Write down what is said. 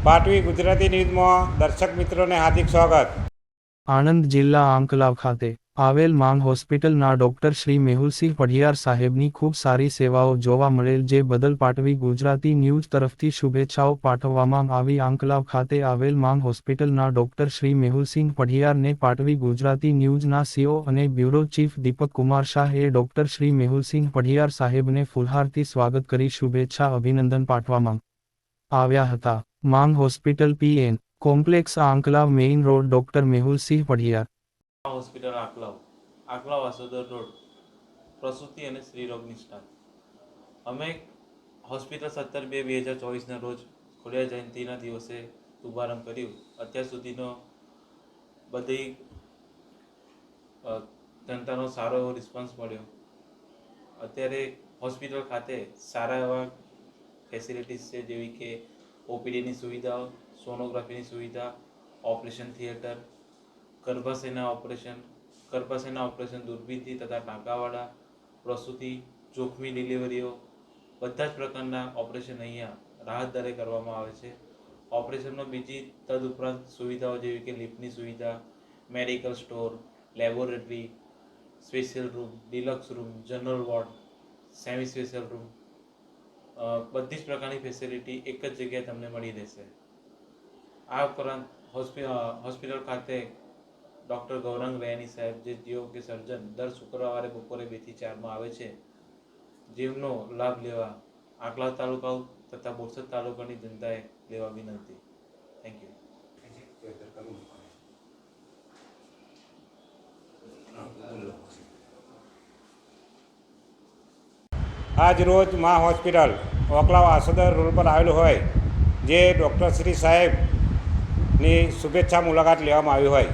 પાટવી ગુજરાતી ન્યૂઝમાં દર્શક મિત્રોને હાર્દિક સ્વાગત। આણંદ જિલ્લા આંકલાવ ખાતે આવેલ માંગ હોસ્પિટલના ડોક્ટર શ્રી મેહુલસિંહ પઢિયાર સાહેબની ખૂબ સારી સેવાઓ જોવા મળેલ, જે બદલ પાટવી ગુજરાતી ન્યૂઝ તરફથી શુભેચ્છાઓ પાઠવવામાં આવી। આંકલાવ ખાતે આવેલ માંગ હોસ્પિટલના ડોક્ટર શ્રી મેહુલસિંહ પઢિયારને પાટવી ગુજરાતી ન્યૂઝના સીઓ અને બ્યુરો ચીફ દીપક કુમાર શાહે ડોક્ટર શ્રી મેહુલસિંહ પઢિયાર સાહેબને ફૂલહારથી સ્વાગત કરી શુભેચ્છા અભિનંદન પાઠવવામાં આવ્યા હતા। માંગ hospital PN complex Anklav main road doctor Mehulsinh Padhiyar hospital Anklav Asodar road પ્રસૂતિ અને સ્ત્રીરોગ નિષ્ણાત। અમે હોસ્પિટલ 17/2/2024ના રોજ ખોડિયાર જયંતિના દિવસે શુભારંભ કર્યું। અત્યાર સુધીનો બધી જનતાનો સારો એવો રિસ્પોન્સ મળ્યો। અત્યારે હોસ્પિટલ ખાતે સારા એવા ફેસિલિટીઝ છે, જેવી કે ઓપીડીની સુવિધાઓ, સોનોગ્રાફીની સુવિધા, ઓપરેશન થિયેટર, ગર્ભાશયના ઓપરેશન દૂરબીનથી તથા ટાંકાવાળા, પ્રસૂતિ, જોખમી ડિલિવરીઓ, બધા જ પ્રકારના ઓપરેશન અહીંયા રાહત દરે કરવામાં આવે છે। ઓપરેશનમાં બીજી તદુપરાંત સુવિધાઓ જેવી કે લિફ્ટની સુવિધા, medical store, laboratory, special room, deluxe room, general ward, semi special room, બધી જ પ્રકારની ફેસિલિટી એક જ જગ્યાએ તમને મળી રહેશે। આ ઉપરાંત હોસ્પિટલ ખાતે ડૉક્ટર ગૌરાંગ રૈયાની સાહેબ, જેઓ કે સર્જન, દર શુક્રવારે બપોરે 2 થી 4 આવે છે, જેમનો લાભ લેવા આંકલાવ તાલુકા તથા બોરસદ તાલુકાની જનતાએ લેવા વિનંતી। Thank you. આજ રોજ મા હોસ્પિટલ આંકલાવ આસોદર રોડ પર આવેલું હોય, જે ડૉક્ટર શ્રી સાહેબની શુભેચ્છા મુલાકાત લેવામાં આવી હોય।